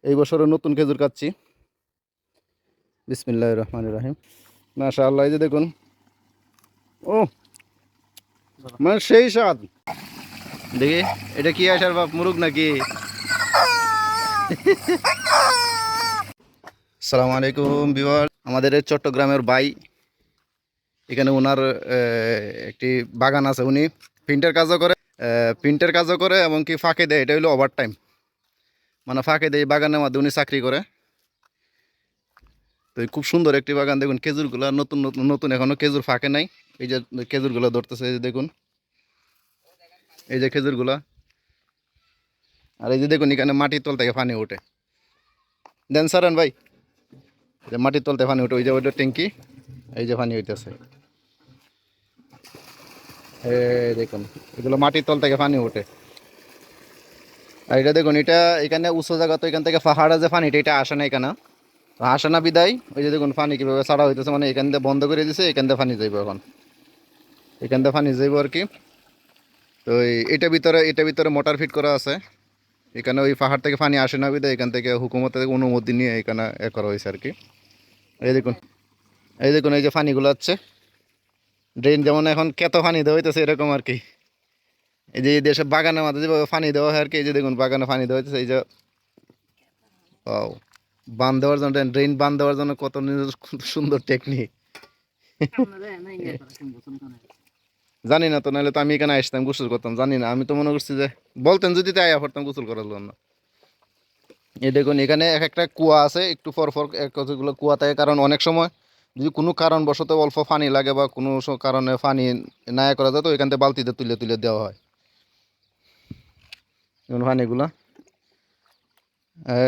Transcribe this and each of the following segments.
এই বছরে নতুন খেজুর খাচ্ছি। বিসমিল্লাহির রহমানির রহিম। মাশাআল্লাহ, এই যে দেখুন, ও মানে সেই স্বাদ। দেখি এটা কি আসার বাপ, মুরুগ নাকি? আসসালামু আলাইকুম ভিউয়ার। আমাদের এই চট্টগ্রামের ভাই, এখানে ওনার একটি বাগান আছে। উনি প্রিন্টের কাজও করে এবং কি ফাঁকে দেয়, এটা হলো ওভার টাইম, মানে ফাঁকে দেয়। বাগানের মধ্যে উনি চাকরি করে। তো এই খুব সুন্দর একটি বাগান। দেখুন খেজুরগুলো নতুন নতুন নতুন, এখনো খেজুর ফাঁকে নাই। এই যে খেজুরগুলো ধরতেছে, এই যে দেখুন, এই যে খেজুরগুলা। আর এই যে দেখুন, এখানে মাটির তল থেকে পানি ওঠে। দেন সারান ভাই, যে মাটির তল থেকে পানি ওঠে, ওই যে ওইটা ট্যাঙ্কি, এই যে পানি হইতেছে। এই দেখুন, এগুলো মাটির তল থেকে পানি ওঠে। আর এটা দেখুন, এটা এখানে উঁচু জায়গা, তো এখান থেকে পাহাড়ে যে পানিটা, এটা আসে না এখানে। তো আসে না বিদায়, ওই যে দেখুন পানি কীভাবে ছাড়া হইতেছে, মানে এখান দিয়ে বন্ধ করে দিছে, এখান দিয়ে পানি যাইব। এখন এখান দিয়ে পানি যাইব আর কি। তো এটা ভিতরে মোটর ফিট করা আছে। এখানে ওই পাহাড় থেকে পানি আসে না বিদায়, এখান থেকে হুকুমতের অনুমতি নিয়ে এখানে করা হয়েছে আর কি। এই দেখুন, এই দেখুন, এই যে পানিগুলো হচ্ছে ড্রেন, যেমন এখন কেত পানি দেওয়া হইতেছে এরকম আর কি। এই যে এই দেশে বাগানের মধ্যে যেভাবে পানি দেওয়া হয় আর কি, এই যে দেখুন বাগানে পানি দেওয়া হইতেছে। এই যে বান দেওয়ার জন্য, ড্রেন বান দেওয়ার জন্য কত সুন্দর টেকনিক। জানি না তো, নাহলে তো আমি এখানে আসতাম, গোসল করতাম। জানি না, আমি তো মনে করছি যে বলতেন যদি তাই পড়তাম গোসল করার জন্য। এই দেখুন, এখানে এক একটা কুয়া আছে, একটু পর পর কতগুলো কুয়া থাকে। কারণ অনেক সময় যদি কোনো কারণবশত অল্প পানি লাগে বা কোনো কারণে পানি না করা যায়, তো এখান থেকে বালতিতে তুলে তুলে দেওয়া হয় পানিগুলা।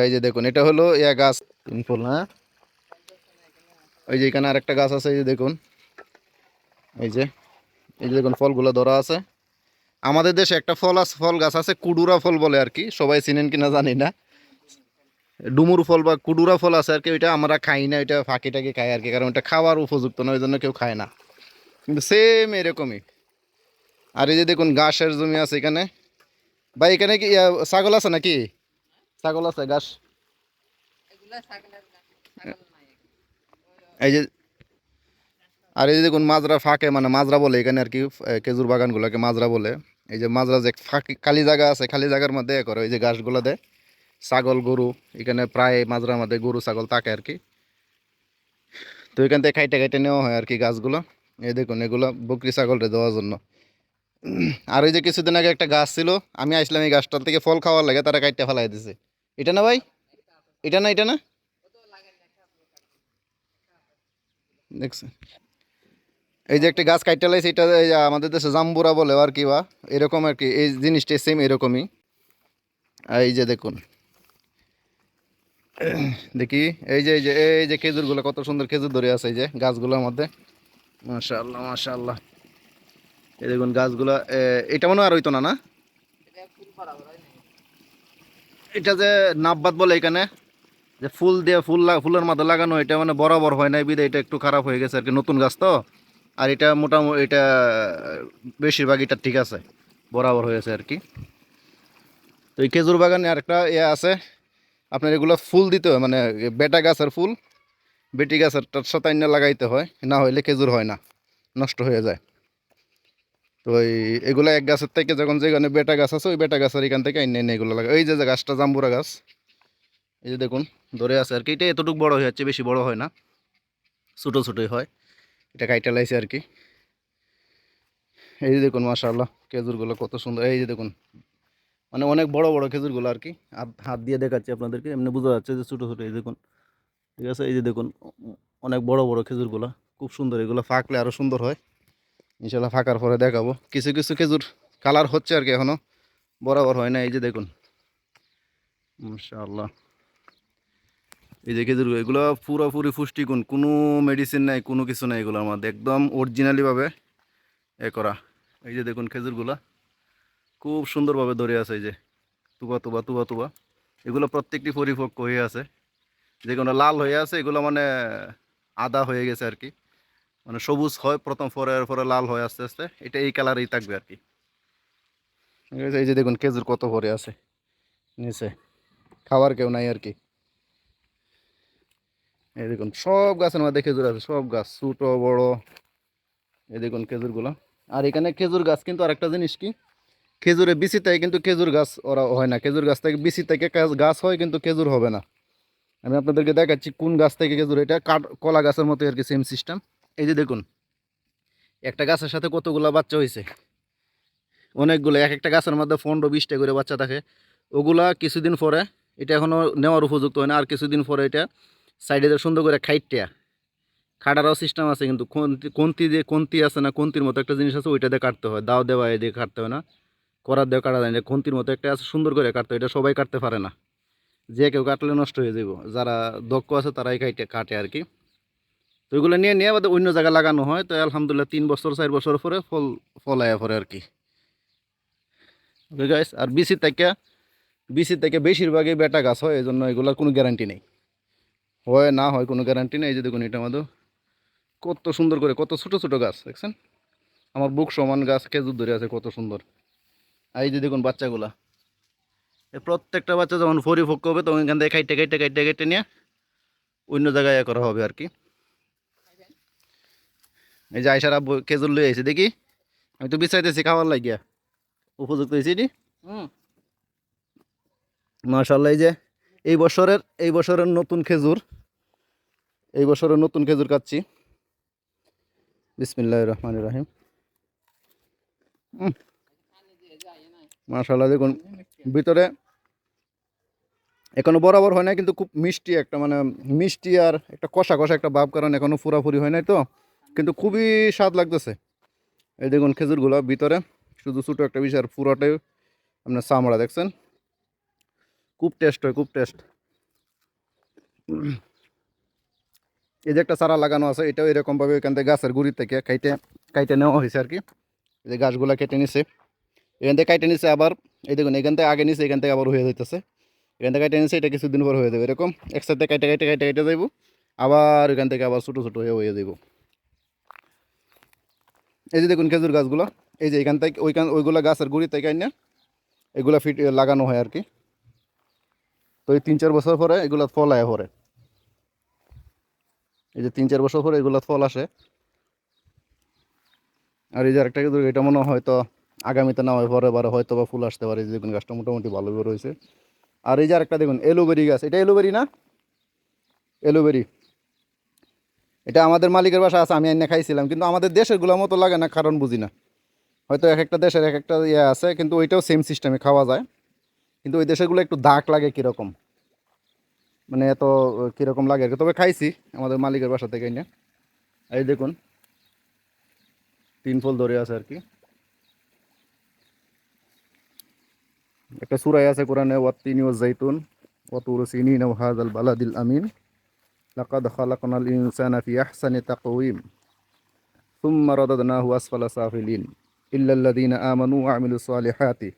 এই যে দেখুন, এটা হলো ইয়া গাছ, ফুল। হ্যাঁ, ওই যে এখানে আরেকটা গাছ আছে, এই যে দেখুন, এই যে এই যে দেখুন ফলগুলো ধরা আছে। আমাদের দেশে একটা ফল গাছ আছে, কুডুরা ফল বলে আর কি, সবাই চিনেন কিনা জানি না। ডুমুর ফল বা কুডুরা ফল আছে আর কি, ওইটা আমরা খাই না, ওইটা ফাঁকিটাকে খাই আর কি, কারণ ওটা খাওয়ার উপযুক্ত না, ওই জন্য কেউ খায় না। কিন্তু সেম এরকমই। আর এই যে দেখুন ঘাসের জমি আছে এখানে। ভাই এখানে কি ছাগল আছে নাকি? ছাগল আছে, ঘাস। এই যে, আর এই যে দেখুন মাজরা ফাঁকে, মানে মাজরা বলে এখানে আর কি, খেজুর বাগানগুলোকে মাজরা বলে। এই যে মাজরা যে ফাঁকি খালি জায়গা আছে, খালি জায়গার মধ্যে করে ওই যে ঘাসগুলো দেয়। ছাগল গরু, এখানে প্রায় মাজরার মধ্যে গরু ছাগল থাকে আর কি। তো এখান থেকে খাইটে খাইটে নেওয়া হয় আর কি গাছগুলো। এই দেখুন, এগুলো বকরি ছাগলটা দেওয়ার জন্য। আর ওই যে কিছুদিন আগে একটা গাছ ছিল, আমি আসলাম এই গাছটার থেকে ফল খাওয়ার লাগে, তারা কাইটে ফেলাই দিছে। এটা না ভাই, এটা না, এটা না, দেখছেন? এই যে একটা গাছ কাইটে লাইছে, এটা এই আমাদের দেশে জাম্বুরা বলে আর কি, বা এরকম আর কি। এই জিনিসটা সেম এরকমই। আর এই যে দেখুন, দেখি, এই যে খেজুরগুলো, কত সুন্দর খেজুর ধরে আছে এই যে গাছগুলোর মধ্যে। মাশাআল্লাহ, মাশাআল্লাহ। এই দেখুন গাছগুলো, এটা মনে হয় আর হইতো না, না? এটা যে নাববাত বলে এখানে, যে ফুল দিয়ে ফুলের মাথা লাগানো, এটা মানে বরাবর হয় নাই বিধে এটা একটু খারাপ হয়ে গেছে আর কি, নতুন গাছ তো। আর এটা মোটামুটি, এটা বেশিরভাগ এটা ঠিক আছে, বরাবর হয়েছে আর কি। তো এই খেজুর বাগানে আর একটা আছে, আপনার এগুলো ফুল দিতে হয়, মানে বেটা গাছের ফুল বেটি গাছের তার সাথে আইনা লাগাইতে হয়, না হইলে খেজুর হয় না, নষ্ট হয়ে যায়। তো এগুলো এক গাছের থেকে, যখন যেখানে বেটা গাছ আছে, ওই বেটা গাছের এখান থেকে আইনে এনে এগুলো লাগা। এই যে গাছটা জাম্বুরা গাছ, এই যে দেখুন ধরে আছে আর কি। এটা এতটুকু বড় হয়ে যাচ্ছে, বেশি বড় হয় না, ছোটো ছোটোই হয়। এটা কাইটা লাইছে আর কি। এই যে দেখুন মাশাআল্লাহ, খেজুরগুলো কত সুন্দর। এই যে দেখুন, মানে অনেক বড় বড় খেজুরগুলো আর কি। হাত হাত দিয়ে দেখাচ্ছি আপনাদেরকে, এমনি বোঝা যাচ্ছে যে ছোটো ছোটো। এই দেখুন, ঠিক আছে? এই যে দেখুন, অনেক বড় বড় খেজুরগুলো, খুব সুন্দর। এগুলো ফাঁকলে আরও সুন্দর হয়। ইনশাল্লাহ ফাঁকার পরে দেখাবো। কিছু কিছু খেজুর কালার হচ্ছে আর কি, এখনো বরাবর হয় না। এই যে দেখুন মাশাআল্লাহ, এই যে খেজুর, এগুলো পুরোপুরি পুষ্টিগুণ, কোনো মেডিসিন নাই, কোনো কিছু নাই, এগুলোর মধ্যে একদম অরিজিনালিভাবে করা। এই যে দেখুন খেজুরগুলা খুব সুন্দরভাবে ধরে আছে। এই যে তুবা তুবা তুবা তুবা, এগুলো প্রত্যেকটি পরিপক্ক হয়ে আছে। যেগুলো লাল হয়ে আছে, এগুলো মানে আদা হয়ে গেছে আর কি, মানে সবুজ হয় প্রথম, পরে পরে লাল হয় আস্তে আস্তে। এটা এই কালারেই থাকবে আর কি। ঠিক আছে? এই যে দেখুন খেজুর কত ভরে আছে নিচে, খাওয়ার কেউ নাই আর কি। এই দেখুন সব গাছের মধ্যে খেজুর আছে, সব গাছ ছোট বড়। এই দেখুন খেজুরগুলো। আর এখানে খেজুর গাছ কিন্তু আরেকটা জিনিস কি, খেজুরের বিচি থেকে কিন্তু খেজুর গাছ ওরা হয় না, খেজুর গাছ থেকে বিচি থেকে গাছ হয় কিন্তু খেজুর হবে না। আমি আপনাদেরকে দেখাচ্ছি কোন গাছ থেকে খেজুর, এটা কলা গাছের মতো আর কি, সেম সিস্টেম। এই যে দেখুন একটা গাছের সাথে কতগুলো বাচ্চা হয়েছে, অনেকগুলো, এক একটা গাছের মধ্যে 15-20টা করে বাচ্চা থাকে। ওগুলা কিছুদিন পরে, এটা এখনও নেওয়ার উপযুক্ত হয় না, আর কিছুদিন পরে এটা সাইডে সুন্দর করে খাটারও সিস্টেম আছে, কিন্তু কন্তি আছে না, কন্তির মতো একটা জিনিস আছে, ওইটা দিয়ে কাটতে হয়, দাও দেওয়া দিয়ে কাটতে হয় না, করার দিয়ে কাটা যায় না। কন্তির মতো একটা আছে, সুন্দর করে কাটতে হয়, এটা সবাই কাটতে পারে না, যে কেউ কাটলে নষ্ট হয়ে যাব, যারা দক্ষ আছে তারাই কাটে আর কি। তো ওইগুলো নিয়ে নিয়ে আবার অন্য জায়গায় লাগানো হয়, তো আলহামদুলিল্লাহ 3 বছর 4 বছর পরে ফল আয়া পরে আর কি। গাইস, আর বিসি থেকে বেশিরভাগই বেটা গাছ হয়, এই জন্য এগুলোর কোনো গ্যারান্টি নেই, হয় না হয় কোনো গ্যারান্টি নেই। এই যে দেখুন এটা আমাদের কত সুন্দর করে, কত ছোট ছোট গাছ দেখছেন, আমার বুক সমান গাছ খেজুর ধরে আছে, কত সুন্দর। আর এই যে দেখুন বাচ্চাগুলা, এই প্রত্যেকটা বাচ্চা যখন পরিপক্ক হবে তখন এখান থেকে কাইটে নিয়ে অন্য জায়গায় করা হবে আর কি। এই যে আইসার আব্বু খেজুর লই আইছে, দেখি আমি তো বিচাইতেছি খাওয়ার লাগিয়া, উপযুক্ত হয়েছি এটি। মাশাআল্লাহ, এই বছরের নতুন খেজুর, এই বছরের নতুন খেজুর খাচ্ছি। বিসমিল্লাহির রহমানির রহিম। মাশাআল্লাহ দেখুন ভিতরে এখনো বরাবর হয় না, কিন্তু খুব মিষ্টি একটা, মানে মিষ্টি আর একটা কষা কষা একটা ভাব, কারণ এখনো পুরাপুরি হয় নাই তো, কিন্তু খুবই স্বাদ লাগতেছে। এই দেখুন খেজুরগুলো ভিতরে শুধু ছোটো একটা বিষয়, আর পুরোটাই আপনার চামড়া দেখছেন, খুব টেস্ট হয়, খুব টেস্ট। এই যে একটা চারা লাগানো আছে, এটাও এরকমভাবে এখান থেকে গাছের গুঁড়ি থেকে কাইটে নেওয়া হয়েছে আর কি। এই যে গাছগুলা কেটে নিছে, এখান থেকে কাইটে নিছে, আবার এই দেখুন এখান থেকে আগে নিছে, এখান থেকে আবার হয়ে যাইতেছে, এখান থেকে কাইটে নিছে, এটা কিছুদিন পর হয়ে যাবে এরকম, একসাথে কাইটে যাইব, আবার এখান থেকে আবার ছোটো ছোটো হয়ে যাইব। এই যে দেখুন খেজুর গাছগুলো, এই যে এখান থেকে ওইগুলো গাছের গুঁড়ি থেকে না এগুলা লাগানো হয় আর কি। তো এই 3-4 বছর পরে এগুলো ফল আয় পরে, এই যে 3-4 বছর পরে এগুলো ফল আসে। আর এই যে আরেকটা খেজুর, এটা মনে হয় হয়তো আগামীতে না হয় পরে বারে হয়তো বা ফুল আসতে পারে। এই যে দেখুন গাছটা মোটামুটি ভালো বের হয়েছে। আর এই যে আরেকটা দেখুন এলোবেরি গাছ, এটা এলোবেরি না, এলোবেরি, এটা আমাদের মালিকের বাসা আছে, আমি এনে খাইছিলাম, কিন্তু আমাদের দেশের গুলোর মতো লাগে না, কারণ বুঝি না, হয়তো এক একটা দেশের এক একটা ইয়ে আছে, কিন্তু ওইটাও সেম সিস্টেমে খাওয়া যায়, কিন্তু ওই দেশেরগুলো একটু দাগ লাগে কীরকম, মানে এত কীরকম লাগে আর কি, তবে খাইছি আমাদের মালিকের বাসা থেকে এনে। এই দেখুন 3 ফল ধরে আছে আর কি। একটা সূরা আছে কোরআনে, ওয়াত্তিনি ওয়াজ-যাইতুন ওয়া তুর সিনিন ওয়া হাযাল বালাদিল আমিন লাকাদ খালাকনাল ইনসানা ফি আহসানি তাকওয়িম সুম্মা রাদাদনাহু আসফালা সাফিলিন ইল্লাল্লাযীনা আমানু ওয়া আমিলুস সালিহাতি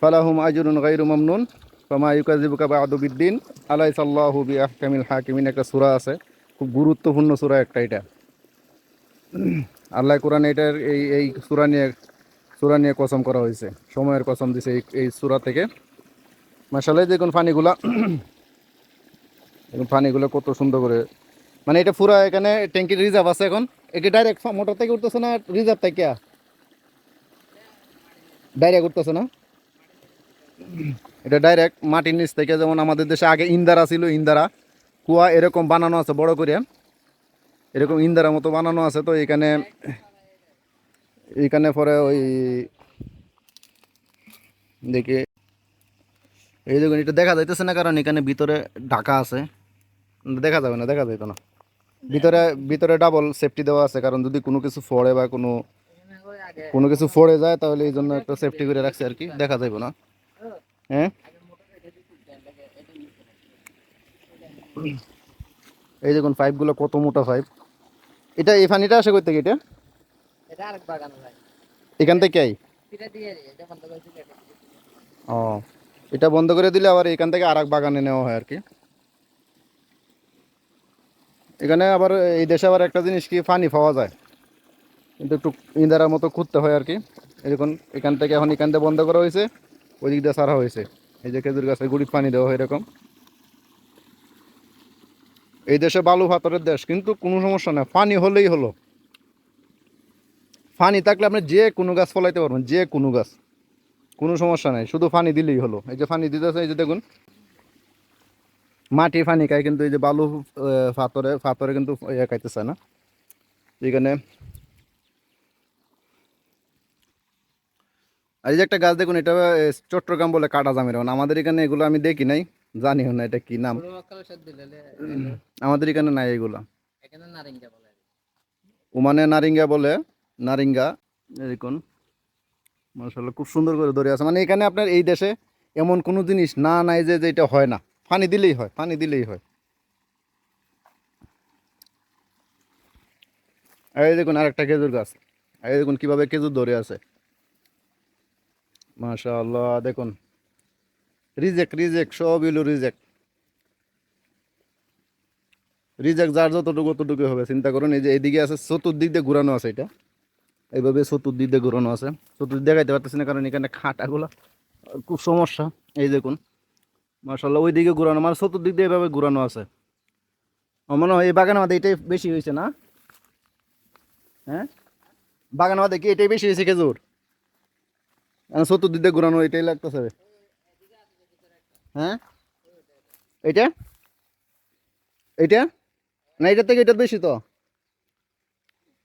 ফালাহুম আজরুন গায়রু মামনুন ফামা ইউকাযযিবুকা বা'দু বিদ্দিন আলাইসাল্লাহু বিআহকামিল হাকিমিন। একটা সূরা আছে, খুব গুরুত্বপূর্ণ সূরা একটা এটা। আল্লাহ কোরআনে এটার এই সূরা নিয়ে কসম করা হয়েছে, সময়ের কসম দিছে এই সূরা থেকে। মাশাআল্লাহ দেখুন পানিগুলা, এখন পানিগুলো কত সুন্দর করে, মানে এটা পুরা এখানে ট্যাঙ্কির রিজার্ভ আছে, এখন একে ডাইরেক্ট মোটর থেকে উঠতেছে না, রিজার্ভ থেকে ডাইরেক্ট উঠতেছে না, এটা ডাইরেক্ট মাটির নিচ থেকে। যেমন আমাদের দেশে আগে ইন্দারা ছিল, ইন্দারা কুয়া এরকম বানানো আছে বড় করে, এরকম ইন্দারা মতো বানানো আছে। তো এখানে এইখানে পরে ওই দেখি, এই দেখুন এটা দেখা যাইতেছে না, কারণ এখানে ভিতরে ঢাকা আছে, দেখা যাবে না, দেখা যাইতো না। ভিতরে ভিতরে ডাবল সেফটি দেওয়া আছে, কারণ যদি কোনো কিছু ফোড়ে বা কোনো কোনো কিছু ফোড়ে যায়, তাহলে এই জন্য একটা সেফটি করে রাখছে আর কি, দেখা যাইব না। হ্যাঁ, এই দেখুন পাইপগুলো কত মোটা পাইপ। এটা এই পানিটা আসে কই থেকে, এটা এখান থেকে ও, এটা বন্ধ করে দিলে আবার এখান থেকে আরেক বাগানে নেওয়া হয় আর কি। এখানে আবার এই দেশে আবার একটা জিনিস কি, পানি পাওয়া যায়, কিন্তু একটু ইন্দারার মতো খুঁজতে হয় আর কি। এরকম এখান থেকে এখন এখান থেকে বন্ধ করা হয়েছে, ওই দিক দিয়ে ছাড়া হয়েছে। এই যে খেজুর গাছের গুড়ি পানি দেওয়া হয় এরকম। এই দেশে বালু পাথরের দেশ, কিন্তু কোনো সমস্যা নাই, পানি হলেই হলো। পানি থাকলে আপনি যে কোনো গাছ ফলাইতে পারবেন, যে কোনো গাছ, কোনো সমস্যা নাই, শুধু পানি দিলেই হলো। এই যে পানি দিতেছে, এই যে দেখুন মাটি পানি খায়, কিন্তু এই যে বালু পাথরে পাথরে কিন্তু খাইতেছে না এখানে। আর এই যে একটা গাছ দেখুন, এটা চট্টগ্রাম বলে কাটা জামের, আমাদের এখানে এগুলো আমি দেখি নাই, জানিও না এটা কি নাম। আমাদের এখানে নাই এগুলা, ওমানে নারিঙ্গা বলে, নারিঙ্গা। দেখুন মাশাআল্লাহ খুব সুন্দর করে ধরে আছে। মানে এখানে আপনার এই দেশে এমন কোনো জিনিস না নাই যে এটা হয় না, পানি দিলেই হয়, পানি দিলেই হয়। এই দেখুন আরেকটা খেজুর গাছ, এই দেখুন কিভাবে খেজুর ধরে আছে, মাশাআল্লাহ। দেখুন রিজেক্ট রিজেক্ট, সব হইলো রিজেক্ট, রিজেক্ট যার যতটুকু ততটুকু হবে, চিন্তা করুন। এই যে এইদিকে আছে, চতুর্দিক দিয়ে ঘুরানো আছে, এটা এইভাবে চতুর্দিক দিয়ে ঘুরানো আছে। চতুর্দিক দেখাইতে পারতেছি না কারণ এখানে খাটাগুলো খুব সমস্যা। এই দেখুন মাশাআল্লাহ, ওইদিকে ঘুরানো, মানে চতুর্দিক দিয়ে এভাবে ঘুরানো আছে। আমার মনে হয় এই বাগানের মধ্যে এটাই বেশি হয়েছে না? হ্যাঁ, বাগানের মধ্যে কি এটাই বেশি হয়েছে খেজুর? চতুর্দিক দিয়ে ঘুরানো এটাই লাগতেছে। হ্যাঁ, এটা এটা না, এটার থেকে এটা বেশি তো।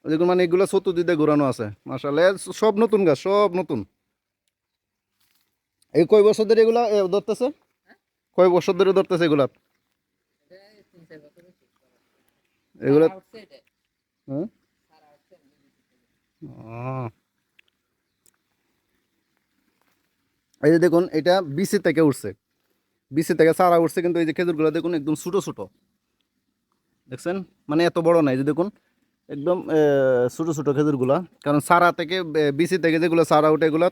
দেখুন মানে এগুলো চতুর্দিক দিয়ে ঘুরানো আছে, মাশাআল্লাহ। সব নতুন গাছ, সব নতুন। এই কয় বছর ধরে এগুলা ধরতেছে? কয় বছর ধরে ধরতেছে এগুলা? এগুলা হ্যাঁ? ও, এই যে দেখুন এটা বিসি থেকে উঠছে, বিসি থেকে চারা উঠছে, কিন্তু এই যে খেজুরগুলো দেখুন একদম ছোটো ছোটো, দেখছেন? মানে এত বড় নাই, যে দেখুন একদম ছোটো ছোটো খেজুরগুলা। কারণ চারা থেকে বিসি থেকে যেগুলো চারা উঠে এগুলা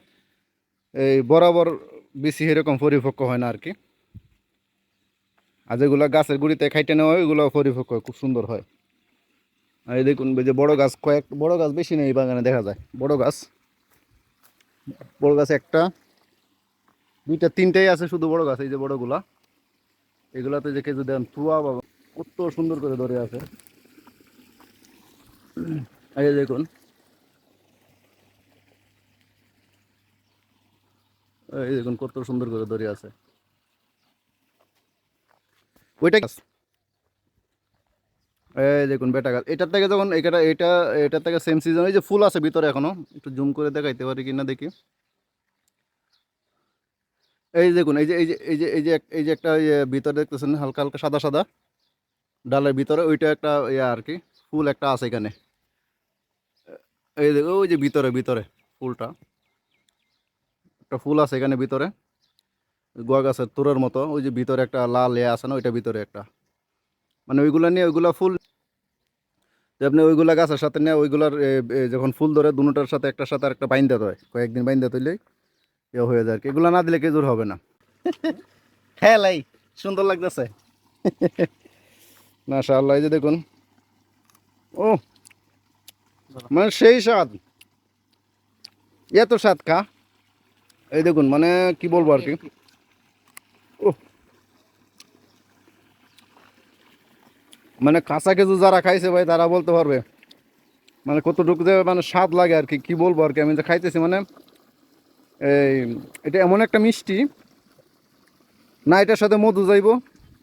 এই বরাবর বিসি এরকম পরিপক্ক হয় না আর কি। আর যেগুলো গাছের গুঁড়িতে খাইতে নেওয়া হয় ওইগুলো পরিপক্ক হয়, খুব সুন্দর হয়। আর এই দেখুন এই যে বড় গাছ, কয়েক বড় গাছ বেশি নেই এই বাগানে দেখা যায়। বড় গাছ, বড় গাছ একটা দুইটা তিনটাই আছে শুধু বড় গাছ, এই যে বড়গুলা। এগুলাতে যে কেজি দেন তুয়া বাবা, কত সুন্দর করে ধরে আছে। এই যে দেখুন, এই দেখুন কত সুন্দর করে ধরে আছে। ওইটা গাছ, এই দেখুন বেটা গাছ। এটার থেকে যখন এটার থেকে সেম সিজন, এই যে ফুল আছে ভিতরে এখনো, একটু জুম করে দেখাইতে পারি কিনা দেখি। এই যে দেখুন, এই যে একটা ভিতরে দেখতেছেন হালকা হালকা সাদা সাদা ডালের ভিতরে, ওইটা একটা ইয়ে আর কি, ফুল একটা আছে এখানে। এই দেখো ওই যে ভিতরে ভিতরে ফুলটা, একটা ফুল আছে এখানে ভিতরে, গোয়া গাছের তোড়ের মতো। ওই যে ভিতরে একটা লাল ইয়ে আছে না, ওইটা ভিতরে একটা, মানে ওইগুলা নিয়ে ওইগুলা ফুল, যে আপনি ওইগুলা গাছের সাথে নিয়ে ওইগুলার যখন ফুল ধরে দুটার সাথে একটার সাথে আরেকটা বাইন্দা দেয়, কয়েকদিন বাইন্দা তৈলেই এ হয়ে যায় আর কি। এগুলা না দিলে খেজুর হবে না। হ্যাঁ লাই, সুন্দর লাগতেছে মাশাআল্লাহ। এই যে দেখুন, ও মানে সেই স্বাদ, এত স্বাদ খা। এই দেখুন মানে কি বলবো আর কি। ও, মানে কাঁচা খেজুর যারা খাইছে ভাই তারা বলতে পারবে মানে কতটুকু যে মানে স্বাদ লাগে আর কি। কি বলবো আর কি, আমি যে খাইতেছি মানে এই, এটা এমন একটা মিষ্টি, না এটার সাথে মধু যাইবো,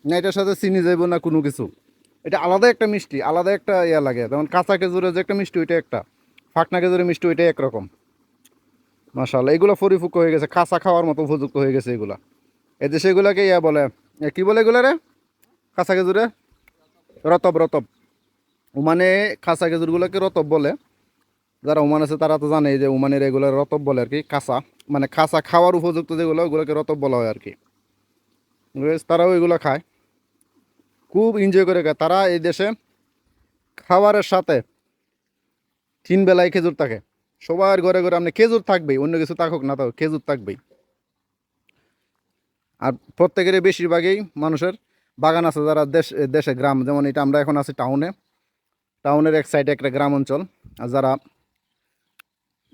না এটার সাথে চিনি যাইবো, না কোনো কিছু। এটা আলাদা একটা মিষ্টি, আলাদা একটা ইয়া লাগে। যেমন কাঁচা খেজুরের যে একটা মিষ্টি ওইটা একটা, ফাঁকনা খেজুরের মিষ্টি ওইটা একরকম। মাশাআল্লাহ, এগুলো পরিপক্ক হয়ে গেছে, কাঁচা খাওয়ার মতো উপযুক্ত হয়ে গেছে এগুলা। এই যে সেগুলাকে ইয়া বলে, কি বলে এগুলা রে, কাঁচা খেজুরে রতব, রতব। ওমানে কাঁচা খেজুরগুলোকে রতব বলে। যারা ওমান আছে তারা তো জানে যে ওমানের এগুলো রতব বলে আর কি, কাঁচা মানে কাঁচা খাওয়ার উপযুক্ত যেগুলো ওগুলোকে রতব বলা হয় আর কি। তারাও এগুলো খায়, খুব এনজয় করে খায় তারা। এই দেশে খাবারের সাথে 3 বেলায় খেজুর থাকে, সবার ঘরে ঘরে আপনি খেজুর থাকবেই, অন্য কিছু থাকুক না থাকুক খেজুর থাকবেই। আর প্রত্যেকেরই বেশিরভাগই মানুষের বাগান আছে, যারা দেশে গ্রাম, যেমন এটা আমরা এখন আছি টাউনে, টাউনের এক সাইডে একটা গ্রাম অঞ্চল। আর যারা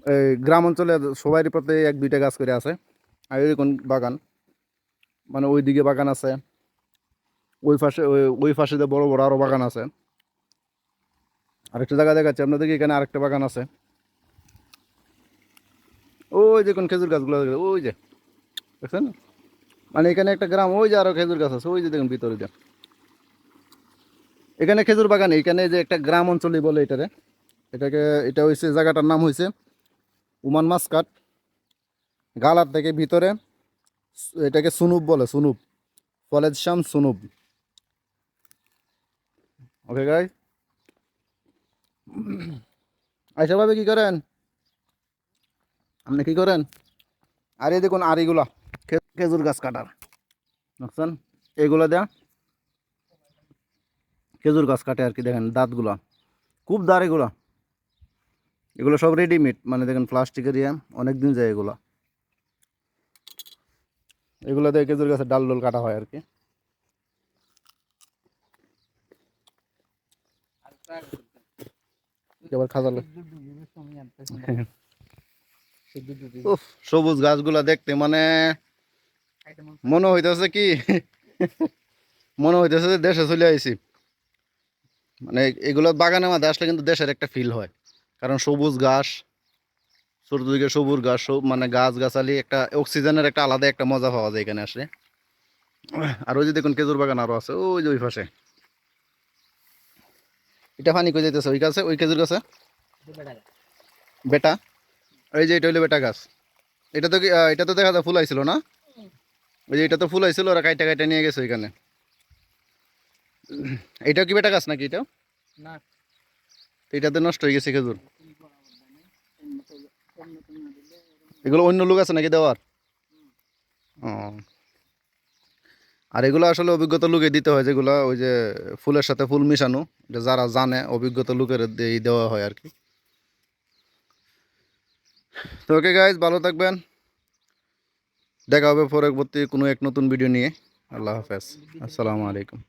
এই গ্রাম অঞ্চলে সবারই প্রতি 1-2টা গাছ করে আছে। আর এরকম বাগান, মানে ওইদিকে বাগান আছে, ওই পাশে যে বড় বড় আরো বাগান আছে। আরেকটা জায়গা দেখাচ্ছি আপনাদেরকে, এখানে আরেকটা বাগান আছে। ওই দেখুন খেজুর গাছগুলো, ওই যে দেখছেন, মানে এখানে একটা গ্রাম, ওই যে আরো খেজুর গাছ আছে, ওই যে দেখুন ভিতরে যে এখানে খেজুর বাগান, এখানে যে একটা গ্রাম অঞ্চলই বলে এটারে। এটাকে, এটা হয়েছে জায়গাটার নাম হয়েছে উমান মাসকাট। গালার থেকে ভিতরে এটাকে সুনুপ বলে, সুনুপ, কলেজ শাম সুনুপ। ওকে গাই, আইসা ভাবে কি করেন আপনি, কি করেন? আর এই দেখুন আরিগুলা খেজুর গাছ কাটার, বুঝছেন, এগুলো দেয়া খেজুর গাছ কাটে আর কি। দেখেন দাঁতগুলা, খুব দাঁড় এগুলা, এগুলো সব রেডিমেড, মানে দেখেন প্লাস্টিকের ইয়ে, অনেক দিন যায় এগুলো। এগুলো দিয়ে খেজুর গাছের ডাল ডোল কাটা হয় আর কি। এবার খাজা উফ, সবুজ গাছগুলা দেখতে মানে মনে হইতেছে কি মনে হইতেছে যে দেশে চলে আইছি। মানে এগুলো বাগানের মধ্যে আসলে কিন্তু দেশের একটা ফিল হয়, কারণ সবুজ ঘাস, চতুর্দিকে সবুজ ঘাস, মানে গাছ গাছালি, একটা অক্সিজেনের একটা আলাদা একটা মজা পাওয়া যায় এখানে আসলে। আর ওই যে দেখুন খেজুর বাগান আরো আছে ওই যে ওই পাশে। এটা পানি কই যাইতেছে ওই গাছে, ওই খেজুর গাছে বেটা, এই যে এটা হইলো বেটা গাছ। এটা তো এটা তো দেখা যায় ফুল আইছিল না, ওই যে এটা তো ফুল আইছিল, ওরা কাইটা কাইটা নিয়ে গেছে ওইখানে। এটাও কি বেটা গাছ নাকি এটাও? না, এটাতে নষ্ট হয়ে গেছে খেজুর। এগুলো অন্য লোক আছে নাকি দেওয়ার? ও, আর এগুলো আসলে অভিজ্ঞতা লোকে দিতে হয়, যেগুলো ওই যে ফুলের সাথে ফুল মিশানো, এটা যারা জানে অভিজ্ঞতা লোকের দেওয়া হয় আর কি। তো ওকে গাইজ, ভালো থাকবেন, দেখা হবে পরবর্তী কোনো এক নতুন ভিডিও নিয়ে। আল্লাহ হাফেজ, আসসালামু আলাইকুম।